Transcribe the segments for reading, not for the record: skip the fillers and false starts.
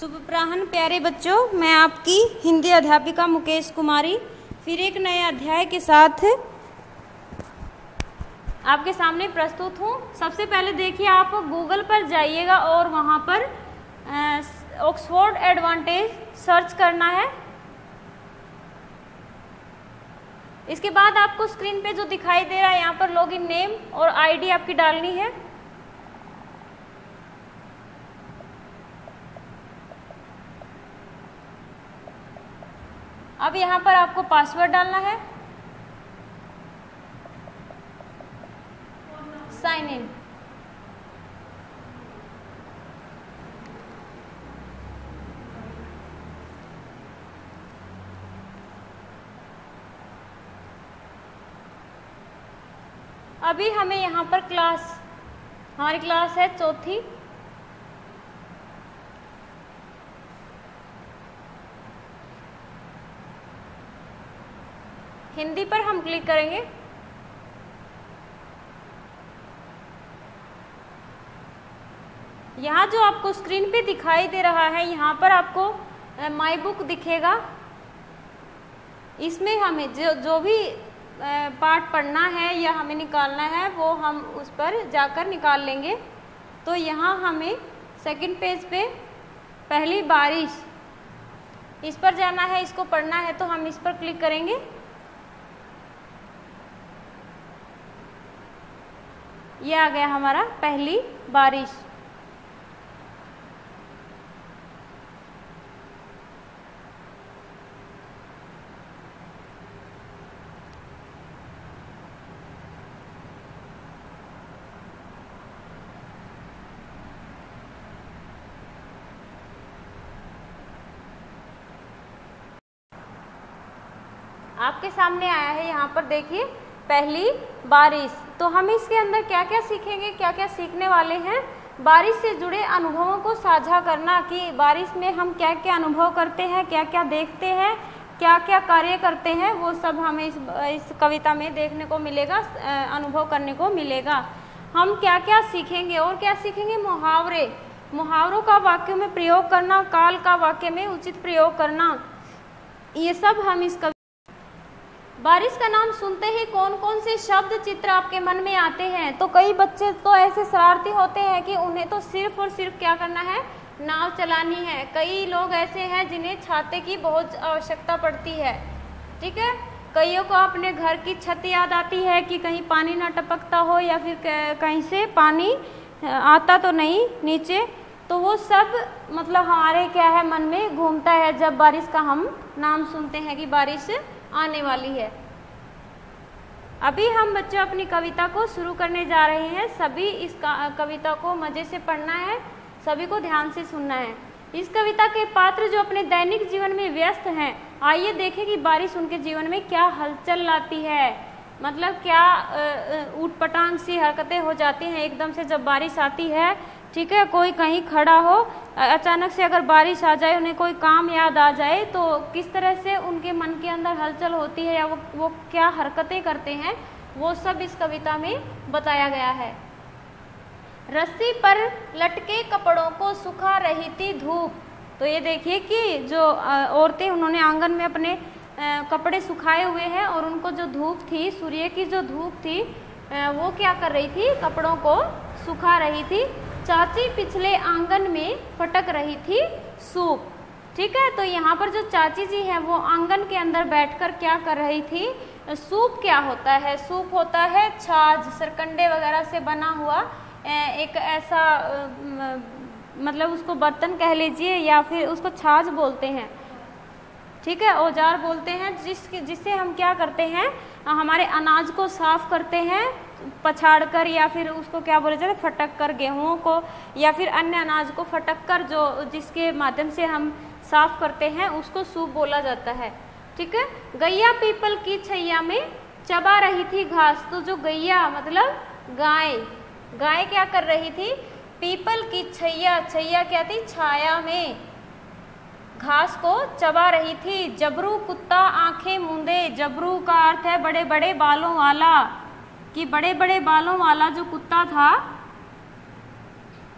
सुप्रभात प्यारे बच्चों, मैं आपकी हिंदी अध्यापिका मुकेश कुमारी फिर एक नए अध्याय के साथ आपके सामने प्रस्तुत हूँ। सबसे पहले देखिए, आप गूगल पर जाइएगा और वहाँ पर ऑक्सफोर्ड एडवांटेज सर्च करना है। इसके बाद आपको स्क्रीन पे जो दिखाई दे रहा है यहाँ पर लॉगिन नेम और आईडी आपकी डालनी है। अब यहाँ पर आपको पासवर्ड डालना है, साइन इन। अभी हमें यहाँ पर हमारी क्लास है चौथी। हिंदी पर हम क्लिक करेंगे। यहाँ जो आपको स्क्रीन पे दिखाई दे रहा है, यहाँ पर आपको माई बुक दिखेगा। इसमें हमें जो भी पार्ट पढ़ना है या हमें निकालना है वो हम उस पर जाकर निकाल लेंगे। तो यहाँ हमें सेकंड पेज पे पहली बारिश, इस पर जाना है, इसको पढ़ना है तो हम इस पर क्लिक करेंगे। ये आ गया हमारा पहली बारिश। आपके सामने आया है, यहाँ पर देखिए पहली बारिश। तो हम इसके अंदर क्या क्या सीखेंगे, क्या क्या सीखने वाले हैं। बारिश से जुड़े अनुभवों को साझा करना, कि बारिश में हम क्या क्या अनुभव करते हैं, क्या क्या देखते हैं, क्या क्या कार्य करते हैं, वो सब हमें इस कविता में देखने को मिलेगा, अनुभव करने को मिलेगा। हम क्या क्या सीखेंगे और क्या सीखेंगे, मुहावरों का वाक्यों में प्रयोग करना, काल का वाक्य में उचित प्रयोग करना, ये सब हम इस बारिश का नाम सुनते ही कौन कौन से शब्द चित्र आपके मन में आते हैं। तो कई बच्चे तो ऐसे शरारती होते हैं कि उन्हें तो सिर्फ और सिर्फ क्या करना है, नाव चलानी है। कई लोग ऐसे हैं जिन्हें छाते की बहुत आवश्यकता पड़ती है, ठीक है। कईयों को अपने घर की छत याद आती है कि कहीं पानी ना टपकता हो या फिर कहीं से पानी आता तो नहीं नीचे। तो वो सब मतलब हमारे क्या है, मन में घूमता है जब बारिश का हम नाम सुनते हैं कि बारिश आने वाली है। अभी हम बच्चों अपनी कविता को शुरू करने जा रहे हैं। सभी इस कविता को मज़े से पढ़ना है, सभी को ध्यान से सुनना है। इस कविता के पात्र जो अपने दैनिक जीवन में व्यस्त हैं, आइए देखें कि बारिश उनके जीवन में क्या हलचल लाती है। मतलब क्या ऊटपटांग सी हरकतें हो जाती हैं एकदम से जब बारिश आती है, ठीक है। कोई कहीं खड़ा हो, अचानक से अगर बारिश आ जाए, उन्हें कोई काम याद आ जाए, तो किस तरह से उनके मन के अंदर हलचल होती है या वो क्या हरकतें करते हैं, वो सब इस कविता में बताया गया है। रस्सी पर लटके कपड़ों को सुखा रही थी धूप। तो ये देखिए कि जो औरतें, उन्होंने आंगन में अपने कपड़े सुखाए हुए हैं और उनको जो धूप थी, सूर्य की जो धूप थी, वो क्या कर रही थी, कपड़ों को सुखा रही थी। चाची पिछले आंगन में फटक रही थी सूप, ठीक है। तो यहाँ पर जो चाची जी हैं वो आंगन के अंदर बैठकर क्या कर रही थी, सूप क्या होता है, सूप होता है छाछ, सरकंडे वगैरह से बना हुआ एक ऐसा मतलब उसको बर्तन कह लीजिए या फिर उसको छाछ बोलते हैं, ठीक है, औजार बोलते हैं, जिससे हम क्या करते हैं, हमारे अनाज को साफ करते हैं पछाड़ कर, या फिर उसको क्या बोले जाते हैं, फटक कर, गेहूँ को या फिर अन्य अनाज को फटक कर जिसके माध्यम से हम साफ करते हैं, उसको सूप बोला जाता है, ठीक है। गैया पीपल की छैया में चबा रही थी घास। तो जो गैया मतलब गाय क्या कर रही थी, पीपल की छैया क्या थी, छाया में घास को चबा रही थी। जबरू कुत्ता आंखें मूंदे, जबरू का अर्थ है बड़े बड़े बालों वाला, कि बड़े बड़े बालों वाला जो कुत्ता था,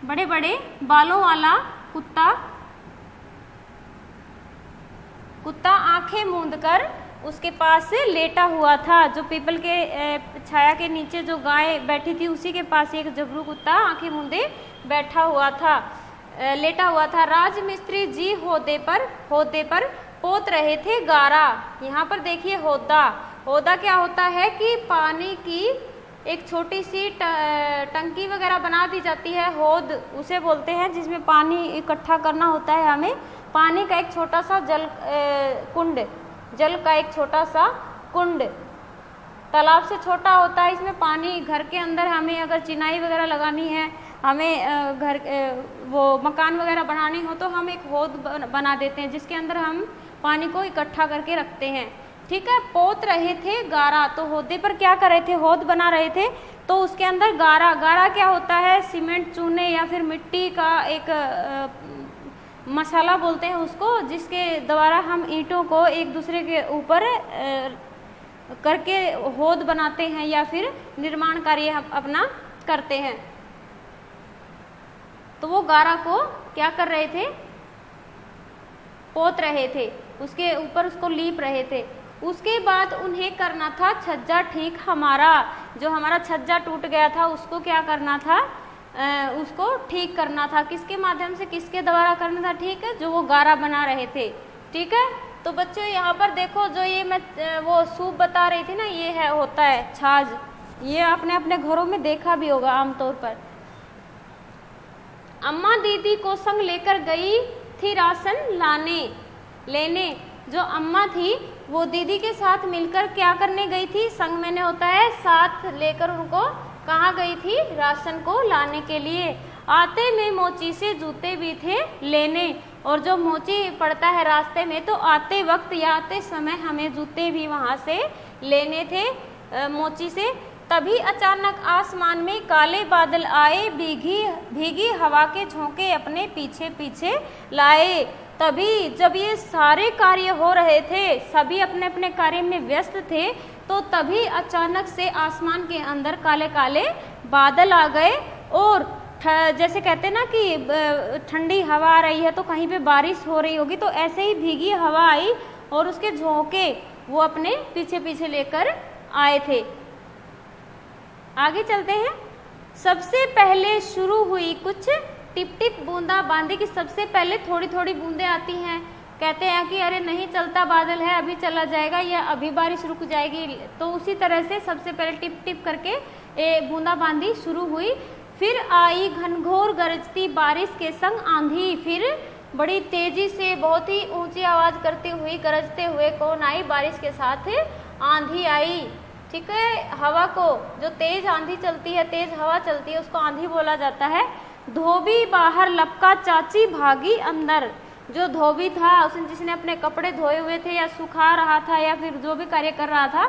बड़े बड़े बालों वाला कुत्ता कुत्ता आंखें मूंदकर उसके पास लेटा हुआ था। जो पीपल के छाया के नीचे जो गाय बैठी थी उसी के पास एक जबरू कुत्ता आंखें मूंदे बैठा हुआ था, लेटा हुआ था। राजमिस्त्री जी होदे पर पोत रहे थे गारा। यहाँ पर देखिए होदा क्या होता है कि पानी की एक छोटी सी टंकी वगैरह बना दी जाती है, होद उसे बोलते हैं, जिसमें पानी इकट्ठा करना होता है हमें। पानी का एक छोटा सा जल का एक छोटा सा कुंड, तालाब से छोटा होता है, इसमें पानी घर के अंदर हमें अगर चिनाई वगैरह लगानी है, हमें घर वो मकान वगैरह बनानी हो तो हम एक होद बना देते हैं जिसके अंदर हम पानी को इकट्ठा करके रखते हैं। ठीक है, पोत रहे थे गारा, तो होदे पर क्या कर रहे थे, होद बना रहे थे, तो उसके अंदर गारा क्या होता है, सीमेंट चूने या फिर मिट्टी का एक मसाला बोलते हैं उसको, जिसके द्वारा हम ईंटों को एक दूसरे के ऊपर करके होद बनाते हैं या फिर निर्माण कार्य अपना करते हैं। तो वो गारा को क्या कर रहे थे, पोत रहे थे, उसके ऊपर उसको लीप रहे थे। उसके बाद उन्हें करना था छज्जा ठीक हमारा, जो हमारा छज्जा टूट गया था उसको क्या करना था, उसको ठीक करना था। किसके माध्यम से, किसके द्वारा करना था, ठीक है, जो वो गारा बना रहे थे। ठीक है, तो बच्चों यहाँ पर देखो, जो ये मैं वो सूप बता रही थी ना, ये है होता है छाछ। ये आपने अपने घरों में देखा भी होगा आमतौर पर। अम्मा दीदी को संग लेकर गई थी राशन लेने। जो अम्मा थी वो दीदी के साथ मिलकर क्या करने गई थी, संग मैंने होता है साथ लेकर उनको कहाँ गई थी, राशन को लाने के लिए। आते में मोची से जूते भी थे लेने, और जो मोची पड़ता है रास्ते में तो आते वक्त या आते समय हमें जूते भी वहाँ से लेने थे मोची से। तभी अचानक आसमान में काले बादल आए, भीगी हवा के झोंके अपने पीछे पीछे लाए। तभी जब ये सारे कार्य हो रहे थे, सभी अपने अपने कार्य में व्यस्त थे, तो तभी अचानक से आसमान के अंदर काले काले बादल आ गए, और जैसे कहते हैं ना कि ठंडी हवा आ रही है तो कहीं पे बारिश हो रही होगी, तो ऐसे ही भीगी हवा आई और उसके झोंके वो अपने पीछे पीछे लेकर आए थे। आगे चलते हैं। सबसे पहले शुरू हुई कुछ टिप टिप बूंदा बांदी, की सबसे पहले थोड़ी थोड़ी बूंदें आती हैं। कहते हैं कि अरे नहीं चलता बादल है, अभी चला जाएगा या अभी बारिश रुक जाएगी, तो उसी तरह से सबसे पहले टिप टिप करके बूंदा बांदी शुरू हुई। फिर आई घनघोर गरजती बारिश के संग आंधी, फिर बड़ी तेजी से बहुत ही ऊंची आवाज करती हुई गरजते हुए कौन आई, बारिश के साथ आंधी आई। ठीक है, हवा को जो तेज आंधी चलती है, तेज हवा चलती है, उसको आंधी बोला जाता है। धोबी बाहर लपका चाची भागी अंदर, जो धोबी था उसने जिसने अपने कपड़े धोए हुए थे या सुखा रहा था या फिर जो भी कार्य कर रहा था,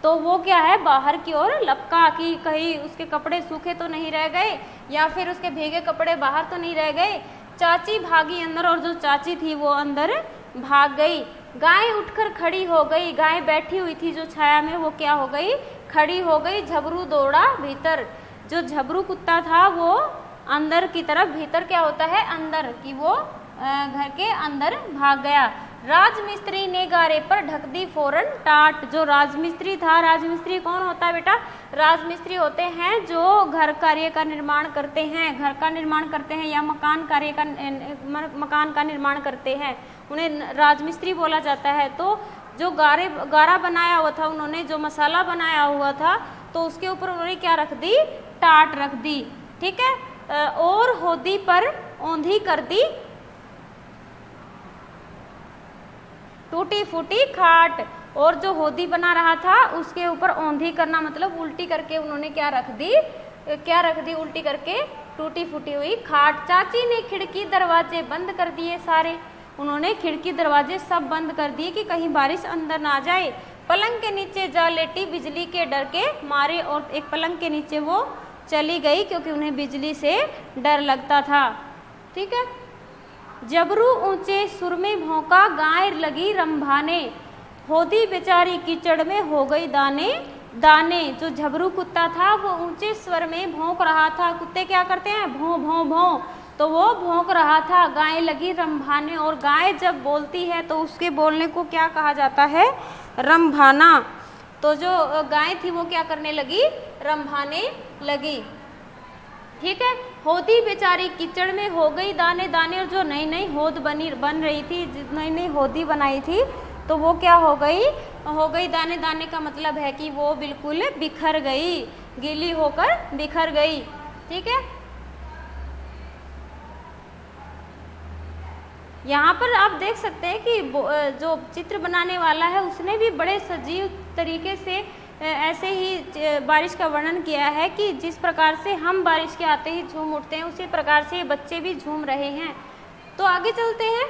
तो वो क्या है बाहर की ओर लपका, कि कहीं उसके कपड़े सूखे तो नहीं रह गए या फिर उसके भीगे कपड़े बाहर तो नहीं रह गए। चाची भागी अंदर, और जो चाची थी वो अंदर भाग गई। गाय उठकर खड़ी हो गई, गाय बैठी हुई थी जो छाया में, वो क्या हो गई, खड़ी हो गई। झबरू दौड़ा भीतर, जो झबरू कुत्ता था वो अंदर की तरफ, भीतर क्या होता है अंदर, कि वो घर के अंदर भाग गया। राजमिस्त्री ने गारे पर ढक दी फौरन टाट, जो राजमिस्त्री था, राजमिस्त्री कौन होता है बेटा, राजमिस्त्री होते हैं जो घर कार्य का निर्माण करते हैं, घर का निर्माण करते हैं या मकान का निर्माण करते हैं, उन्हें राजमिस्त्री बोला जाता है। तो जो गारा बनाया हुआ था उन्होंने, जो मसाला बनाया हुआ था, तो उसके ऊपर उन्होंने क्या रख दी, टाट रख दी। ठीक है, और होदी पर औंधी कर दी टूटी फूटी खाट, और जो होदी बना रहा था उसके ऊपर औंधी करना मतलब उल्टी करके उन्होंने क्या रख दी, उल्टी करके टूटी फूटी हुई खाट। चाची ने खिड़की दरवाजे बंद कर दिए सारे, उन्होंने खिड़की दरवाजे सब बंद कर दिए कि कहीं बारिश अंदर ना जाए। पलंग के नीचे जा लेटी बिजली के डर के मारे, और एक पलंग के नीचे वो चली गई क्योंकि उन्हें बिजली से डर लगता था। ठीक है, जबरू ऊंचे सुर में भौंका, गाय लगी रंभाने, होदी बेचारी कीचड़ में हो गई दाने दाने। जो झबरू कुत्ता था वो ऊंचे स्वर में भौंक रहा था। कुत्ते क्या करते हैं, भौं भौं भौं, तो वो भौंक रहा था, गाय लगी रंभाने। और गाय जब बोलती है तो उसके बोलने को क्या कहा जाता है? रंभाना। तो जो गाय थी वो क्या करने लगी? रंभाने लगी। ठीक है। होदी बेचारी कीचड़ में हो गई दाने दाने। और जो नई नई होद बन रही थी, नई नई होदी बनाई थी, तो वो क्या हो गई दाने दाने का मतलब है कि वो बिल्कुल बिखर गई, गीली होकर बिखर गई। ठीक है। यहाँ पर आप देख सकते हैं कि जो चित्र बनाने वाला है उसने भी बड़े सजीव तरीके से ऐसे ही बारिश का वर्णन किया है कि जिस प्रकार से हम बारिश के आते ही झूम उठते हैं, उसी प्रकार से ये बच्चे भी झूम रहे हैं। तो आगे चलते हैं।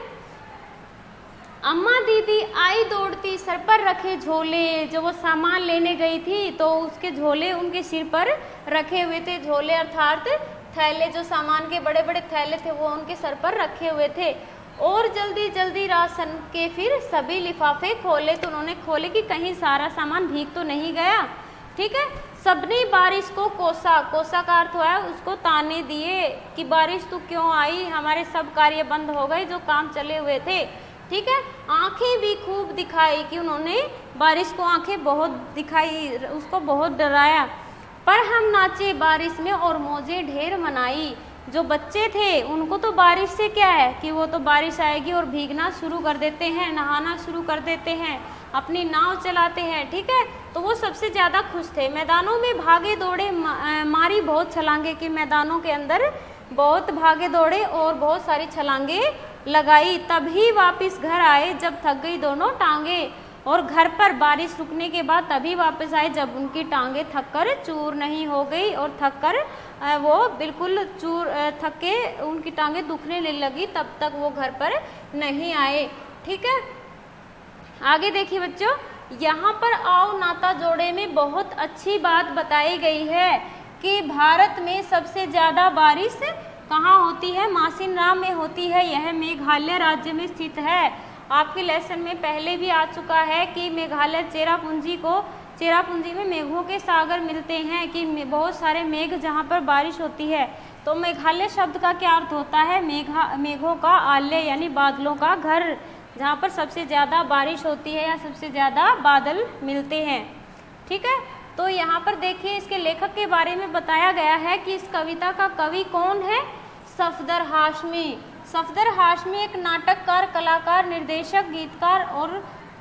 अम्मा दीदी आई दौड़ती, सर पर रखे झोले। जो वो सामान लेने गई थी तो उसके झोले उनके सिर पर रखे हुए थे। झोले अर्थात थैले, जो सामान के बड़े बड़े थैले थे वो उनके सर पर रखे हुए थे। और जल्दी जल्दी राशन के फिर सभी लिफाफे खोले। तो उन्होंने खोले कि कहीं सारा सामान भीग तो नहीं गया। ठीक है। सबने बारिश को कोसा, कोसा का अर्थ हुआ है उसको ताने दिए कि बारिश तू क्यों आई, हमारे सब कार्य बंद हो गए जो काम चले हुए थे। ठीक है। आंखें भी खूब दिखाई कि उन्होंने बारिश को आंखें बहुत दिखाई, उसको बहुत डराया। पर हम नाचे बारिश में और मौजें ढेर मनाई। जो बच्चे थे उनको तो बारिश से क्या है कि वो तो बारिश आएगी और भीगना शुरू कर देते हैं, नहाना शुरू कर देते हैं, अपनी नाव चलाते हैं। ठीक है। तो वो सबसे ज़्यादा खुश थे। मैदानों में भागे दौड़े, मारी बहुत छलांगे कि मैदानों के अंदर बहुत भागे दौड़े और बहुत सारी छलांगे लगाई। तभी वापस घर आए जब थक गई दोनों टांगे। और घर पर बारिश रुकने के बाद तभी वापस आए जब उनकी टांगे थककर चूर नहीं हो गई और थककर वो बिल्कुल थक के उनकी टांगे दुखने लगी, तब तक वो घर पर नहीं आए। ठीक है। आगे देखिए बच्चों, यहाँ पर आओ नाता जोड़े में बहुत अच्छी बात बताई गई है कि भारत में सबसे ज़्यादा बारिश कहाँ होती है? मासिनराम में होती है। यह मेघालय राज्य में स्थित है। आपके लेसन में पहले भी आ चुका है कि मेघालय चेरापूंजी में मेघों के सागर मिलते हैं, कि बहुत सारे मेघ जहाँ पर बारिश होती है। तो मेघालय शब्द का क्या अर्थ होता है? मेघों का आलय, यानी बादलों का घर, जहाँ पर सबसे ज़्यादा बारिश होती है या सबसे ज़्यादा बादल मिलते हैं। ठीक है। तो यहाँ पर देखिए इसके लेखक के बारे में बताया गया है कि इस कविता का कवि कौन है? सफदर हाशमी। सफदर हाशमी एक नाटककार, कलाकार, निर्देशक, गीतकार और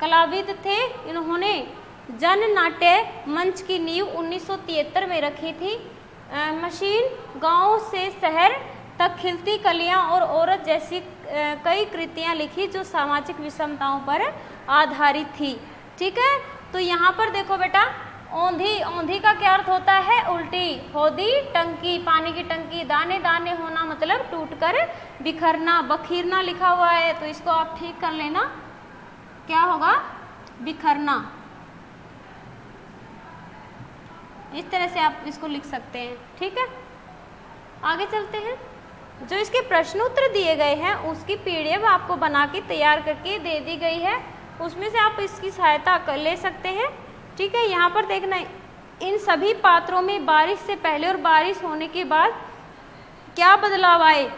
कलाविद थे। इन्होंने जन नाट्य मंच की नींव 1973 में रखी थी। मशीन, गांव से शहर तक खिलती कलियां और औरत जैसी कई कृतियां लिखी जो सामाजिक विषमताओं पर आधारित थी। ठीक है। तो यहाँ पर देखो बेटा, औंधी, औंधी का क्या अर्थ होता है? उल्टी। होदी, टंकी, पानी की टंकी। दाने दाने होना मतलब टूटकर बिखरना। बखीरना लिखा हुआ है तो इसको आप ठीक कर लेना, क्या होगा? बिखरना। इस तरह से आप इसको लिख सकते हैं। ठीक है। आगे चलते हैं। जो इसके प्रश्न उत्तर दिए गए हैं उसकी पीडीएफ आपको बना के तैयार करके दे दी गई है, उसमें से आप इसकी सहायता ले सकते हैं। ठीक है। यहाँ पर देखना, इन सभी पात्रों में बारिश से पहले और बारिश होने के बाद क्या बदलाव आए?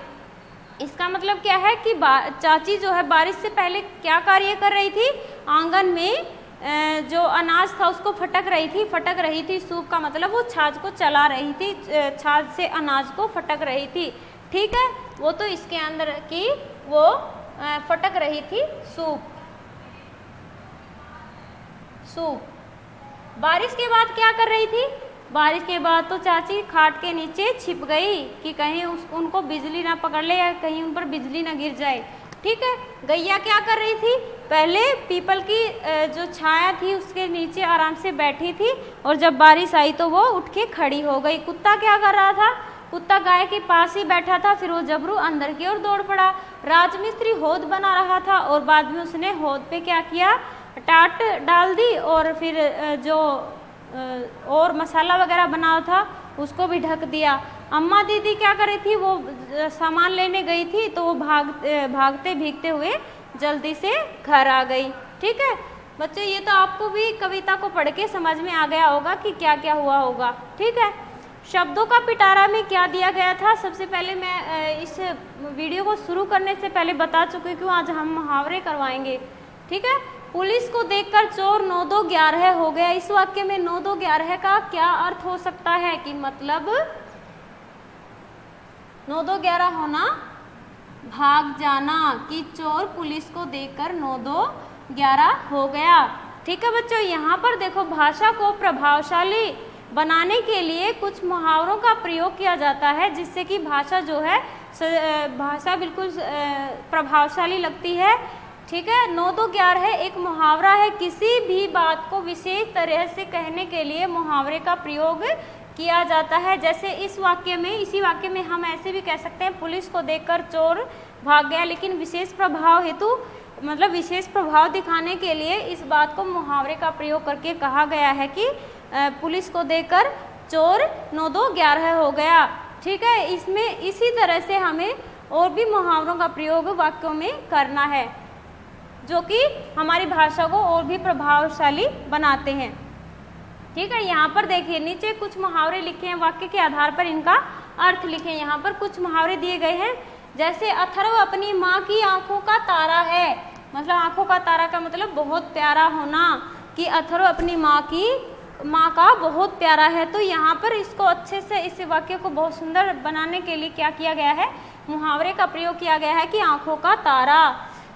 इसका मतलब क्या है कि चाची जो है बारिश से पहले क्या कार्य कर रही थी? आंगन में जो अनाज था उसको फटक रही थी। सूप का मतलब वो छाछ को चला रही थी, छाछ से अनाज को फटक रही थी। ठीक है। वो तो इसके अंदर की वो फटक रही थी सूप। बारिश के बाद क्या कर रही थी? बारिश के बाद तो चाची खाट के नीचे छिप गई कि कहीं उनको बिजली ना पकड़ ले या कहीं उन पर बिजली ना गिर जाए। ठीक है। गैया क्या कर रही थी? पहले पीपल की जो छाया थी उसके नीचे आराम से बैठी थी और जब बारिश आई तो वो उठ के खड़ी हो गई। कुत्ता क्या कर रहा था? कुत्ता गाय के पास ही बैठा था, फिर वो जबरू अंदर की ओर दौड़ पड़ा। राजमिस्त्री होद बना रहा था और बाद में उसने होद पे क्या किया? टाट डाल दी और फिर जो और मसाला वगैरह बना था उसको भी ढक दिया। अम्मा दीदी क्या कर रही थी? वो सामान लेने गई थी तो वो भागते भीगते हुए जल्दी से घर आ गई। ठीक है बच्चे, ये तो आपको भी कविता को पढ़ के समझ में आ गया होगा कि क्या क्या हुआ होगा। ठीक है। शब्दों का पिटारा में क्या दिया गया था? सबसे पहले मैं इस वीडियो को शुरू करने से पहले बता चुकी हूँ, आज हम मुहावरे करवाएंगे, ठीक है। पुलिस को देखकर चोर 9 2 11 हो गया। इस वाक्य में 9 2 11 का क्या अर्थ हो सकता है? कि मतलब 9 2 11 होना, भाग जाना, कि चोर पुलिस को देखकर 9 2 11 हो गया, ठीक है बच्चों। यहाँ पर देखो, भाषा को प्रभावशाली बनाने के लिए कुछ मुहावरों का प्रयोग किया जाता है, जिससे कि भाषा जो है भाषा बिल्कुल प्रभावशाली लगती है, ठीक है। 9 2 11 एक मुहावरा है, किसी भी बात को विशेष तरह से कहने के लिए मुहावरे का प्रयोग किया जाता है। जैसे इस वाक्य में, इसी वाक्य में हम ऐसे भी कह सकते हैं, पुलिस को देखकर चोर भाग गया, लेकिन विशेष प्रभाव हेतु, मतलब विशेष प्रभाव दिखाने के लिए इस बात को मुहावरे का प्रयोग करके कहा गया है कि पुलिस को देखकर चोर 9 2 11 हो गया, ठीक है। इसमें इसी तरह से हमें और भी मुहावरों का प्रयोग वाक्यों में करना है, जो कि हमारी भाषा को और भी प्रभावशाली बनाते हैं, ठीक है। यहाँ पर देखिए, नीचे कुछ मुहावरे लिखे हैं, वाक्य के आधार पर इनका अर्थ लिखे। यहाँ पर कुछ मुहावरे दिए गए हैं, जैसे अथर्व अपनी माँ की आंखों का तारा है, मतलब आंखों का तारा का मतलब बहुत प्यारा होना, कि अथर्व अपनी माँ का बहुत प्यारा है। तो यहाँ पर इसको अच्छे से, इस वाक्य को बहुत सुंदर बनाने के लिए क्या किया गया है? मुहावरे का प्रयोग किया गया है कि आंखों का तारा।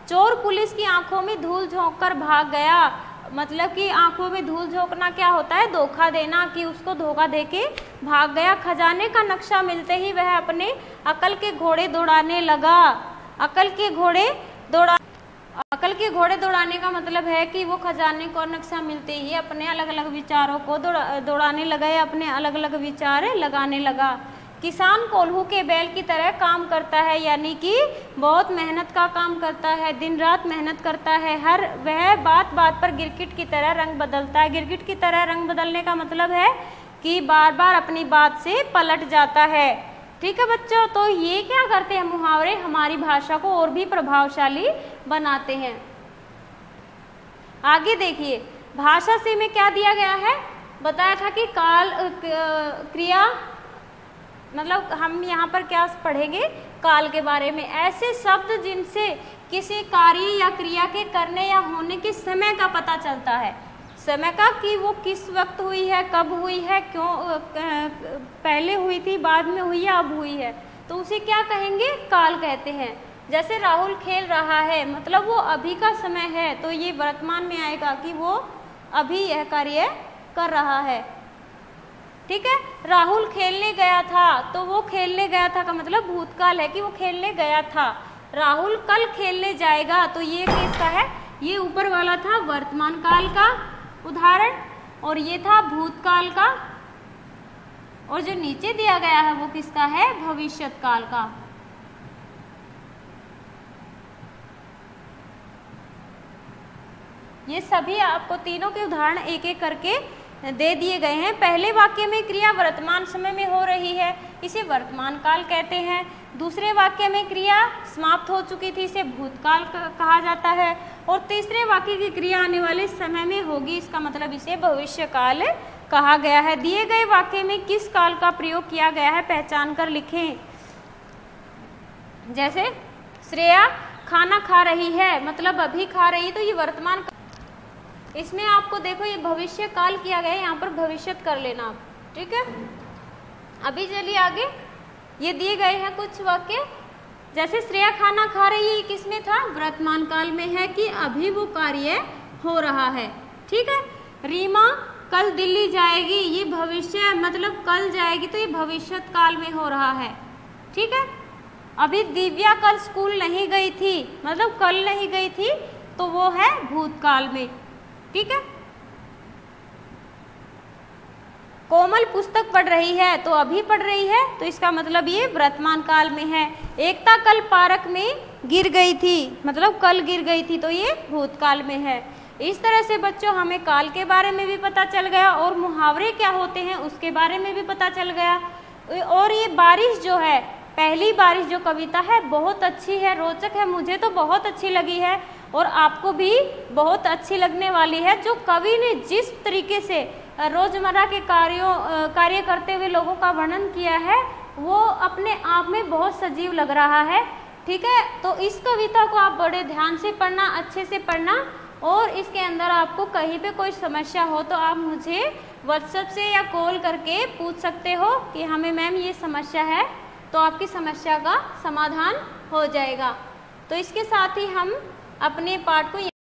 चोर पुलिस की आंखों में धूल झोंक कर भाग गया, मतलब कि आंखों में धूल झोंकना क्या होता है? धोखा देना, कि उसको धोखा देके भाग गया। खजाने का नक्शा मिलते ही वह अपने अकल के घोड़े दौड़ाने लगा। अकल के घोड़े दौड़ाने का मतलब है कि वो खजाने को नक्शा मिलते ही अपने अलग अलग विचारों को दौड़ाने लगा, या अपने अलग अलग विचार लगाने लगा। किसान कोल्हू के बैल की तरह काम करता है, यानी कि बहुत मेहनत का काम करता है, दिन रात मेहनत करता है। वह बात बात पर गिरगिट की तरह रंग बदलता है। गिरगिट की तरह रंग बदलने का मतलब है कि बार बार अपनी बात से पलट जाता है, ठीक है बच्चों। तो ये क्या करते हैं मुहावरे? हमारी भाषा को और भी प्रभावशाली बनाते हैं। आगे देखिए, भाषा से में क्या दिया गया है? बताया था कि काल क्रिया, मतलब हम यहाँ पर क्या पढ़ेंगे? काल के बारे में। ऐसे शब्द जिनसे किसी कार्य या क्रिया के करने या होने के समय का पता चलता है। समय का, कि वो किस वक्त हुई है, कब हुई है, क्यों, पहले हुई थी, बाद में हुई है, अब हुई है, तो उसे क्या कहेंगे? काल कहते हैं। जैसे राहुल खेल रहा है, मतलब वो अभी का समय है, तो ये वर्तमान में आएगा कि वो अभी यह कार्य कर रहा है, ठीक है। राहुल खेलने गया था, तो वो खेलने गया था का मतलब भूतकाल है, कि वो खेलने गया था। राहुल कल खेलने जाएगा, तो ये किसका है? ये ऊपर वाला था वर्तमान काल का उदाहरण, और ये था भूतकाल का, और जो नीचे दिया गया है वो किसका है? भविष्यत काल का। ये सभी आपको तीनों के उदाहरण एक एक करके दे दिए गए हैं। पहले वाक्य में क्रिया वर्तमान समय में हो रही है, इसे वर्तमान काल कहते हैं। दूसरे वाक्य में क्रिया समाप्त हो चुकी थी, इसे भूतकाल कहा जाता है। और तीसरे वाक्य की क्रिया आने वाले समय में होगी, इसका मतलब इसे भविष्य काल कहा गया है। दिए गए वाक्य में किस काल का प्रयोग किया गया है? पहचान कर लिखें। जैसे श्रेया खाना खा रही है, मतलब अभी खा रही, तो ये वर्तमान। इसमें आपको देखो ये भविष्य काल किया गया है, यहाँ पर भविष्यत कर लेना आप, ठीक है। अभी चलिए आगे, ये दिए गए हैं कुछ वाक्य। जैसे श्रेया खाना खा रही है, किसमें था? वर्तमान काल में है, कि अभी वो कार्य हो रहा है, ठीक है। रीमा कल दिल्ली जाएगी, ये भविष्य, मतलब कल जाएगी, तो ये भविष्यत काल में हो रहा है, ठीक है। अभी दिव्या कल स्कूल नहीं गई थी, मतलब कल नहीं गई थी, तो वो है भूतकाल में, ठीक है। कोमल पुस्तक पढ़ रही है, तो अभी पढ़ रही है, तो इसका मतलब ये वर्तमान काल में है। एकता कल पार्क में गिर गई थी, मतलब कल गिर गई थी, तो ये भूतकाल में है। इस तरह से बच्चों हमें काल के बारे में भी पता चल गया, और मुहावरे क्या होते हैं उसके बारे में भी पता चल गया। और ये बारिश जो है, पहली बारिश जो कविता है, बहुत अच्छी है, रोचक है, मुझे तो बहुत अच्छी लगी है, और आपको भी बहुत अच्छी लगने वाली है। जो कवि ने जिस तरीके से रोजमर्रा के कार्य करते हुए लोगों का वर्णन किया है वो अपने आप में बहुत सजीव लग रहा है। ठीक है, तो इस कविता को आप बड़े ध्यान से पढ़ना, अच्छे से पढ़ना, और इसके अंदर आपको कहीं पे कोई समस्या हो तो आप मुझे व्हाट्सएप से या कॉल करके पूछ सकते हो कि हमें मैम ये समस्या है, तो आपकी समस्या का समाधान हो जाएगा। तो इसके साथ ही हम अपने पाठ को